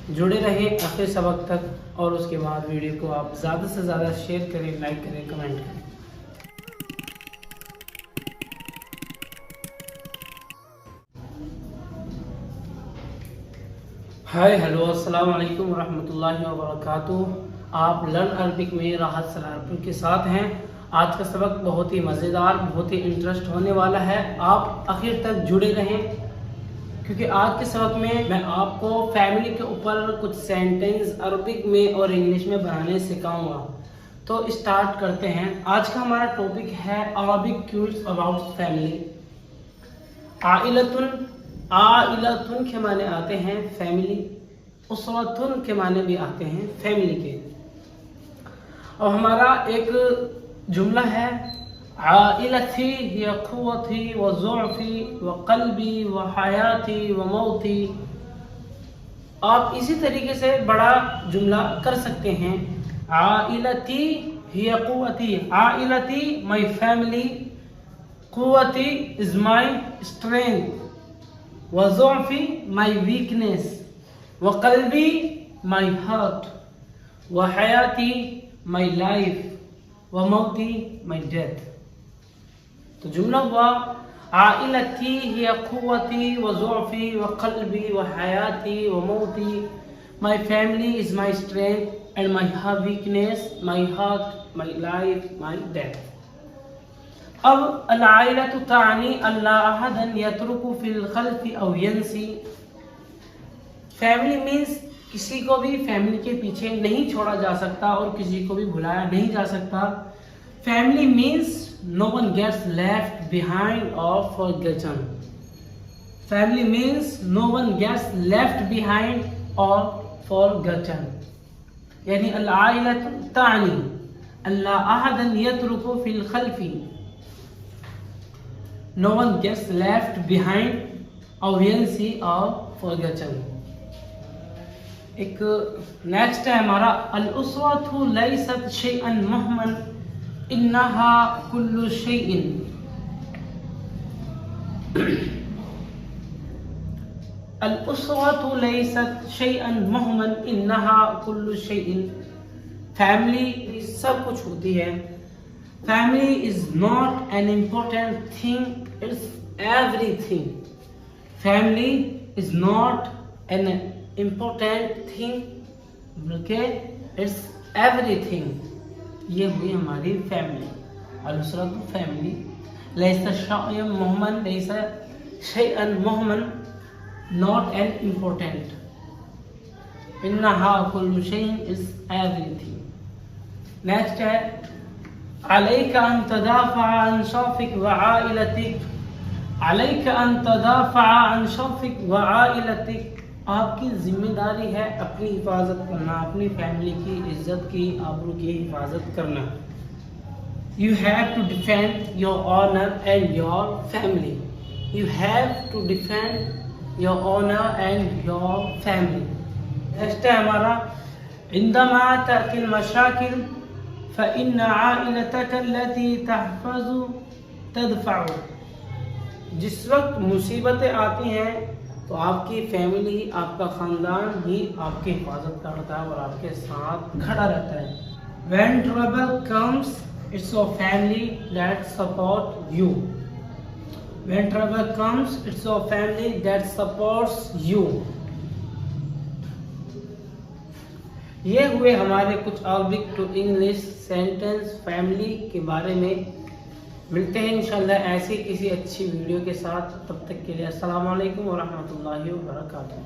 जुड़े रहें आखिर सबक तक और उसके बाद वीडियो को आप ज़्यादा से ज़्यादा शेयर करें, लाइक करें, कमेंट करें। हाय हेलो अस्सलाम वालेकुम रहमतुल्लाहि व बरकातुहू। आप लर्न अरबिक में राहत सलारपुर के साथ हैं। आज का सबक बहुत ही मज़ेदार, बहुत ही इंटरेस्ट होने वाला है। आप आखिर तक जुड़े रहें क्योंकि आज के सबक में मैं आपको फैमिली के ऊपर कुछ सेंटेंस अरबिक में और इंग्लिश में बनाने सिखाऊंगा। तो स्टार्ट करते हैं। आज का हमारा टॉपिक है अरबिक क्यूज अबाउट फैमिली। आइलतुन, आइलतुन के माने आते हैं फैमिली, उसरतुन के माने भी आते हैं फैमिली के। और हमारा एक जुमला है आइलती हिय कुव्वती व ज़ुअफ़ी व क़ल्बी व हयाती व मौती। आप इसी तरीके से बड़ा जुमला कर सकते हैं। आइलती हिय कुव्वती, आइलती माई फैमिली, कुव्वती इज माई स्ट्रेंथ, व ज़ुअफ़ी माई वीकनेस, व क़ल्बी माई हार्ट, व हयाती माई लाइफ, व मौती माई डेथ। तो जुमला हुआ आइलती हिय कुव्वती व ज़ुअफ़ी व क़ल्बी व हयाती व मौती, my family is my strength and my weakness, my heart, my life, my death. अब अल-आइलतु तानी अल्ला अहदन यत्रुकु फिल खल्फ़ि औ यंसी। फैमिली मीन्स किसी को भी फैमिली के पीछे नहीं छोड़ा जा सकता और किसी को भी भुलाया नहीं जा सकता। Family means no one gets left behind or forgotten. Family means no one gets left behind or forgotten. यानी अल-आइलतु तानी अल्ला अहदन यत्रुकु फिल खल्फ़ि, no one gets left behind or yansi or forgotten। एक नेक्स्ट है हमारा अल-उसरतु लैसत शैअन मुहमन इन्नहा कुल्लु शैइन। अल-उसरतु लैसत शैअन मुहमन इन्नहा कुल्लु शैइन। फैमिली सब कुछ होती है। Family is not an important thing, it's everything. Family is not an important thing बल्कि इट्स एवरीथिंग। ये हुई हमारी फैमिली। अल-उसरतु फैमिली, लैसा शैअन मुहमन, लैसा शैअन मुहमन, नॉट एन इम्पोर्टेंट, इन्नहा कुल्लु शैइन इज एवरीथिंग। नेक्स्ट है अलैका अन तदाफ़अ अन शौफ़िक व आइलतिक, अलैका अन तदाफ़अ अन शौफ़िक व आइलतिक। आपकी जिम्मेदारी है अपनी हिफाजत करना, अपनी फैमिली की इज्जत की, आबरू की हिफाजत करना। You have to defend your honour and your family. You have to defend your honour and your family. Next है हमारा इंदमा तअतिल मशाकिल फ़इन्न आइलतक अल्लती तहफ़ज़ु तदफ़अ। जिस वक्त मुसीबतें आती हैं तो आपकी फैमिली, आपका ख़ानदान ही आपकी हिफाजत करता है और आपके साथ खड़ा रहता है। When trouble comes, it's your family that support you. When trouble comes, it's your family that supports you. ये हुए हमारे कुछ Arabic to English sentence family के बारे में। मिलते हैं इंशाल्लाह ऐसी किसी अच्छी वीडियो के साथ। तब तक के लिए अस्सलाम वालेकुम व रहमतुल्लाहि व बरकातुहू।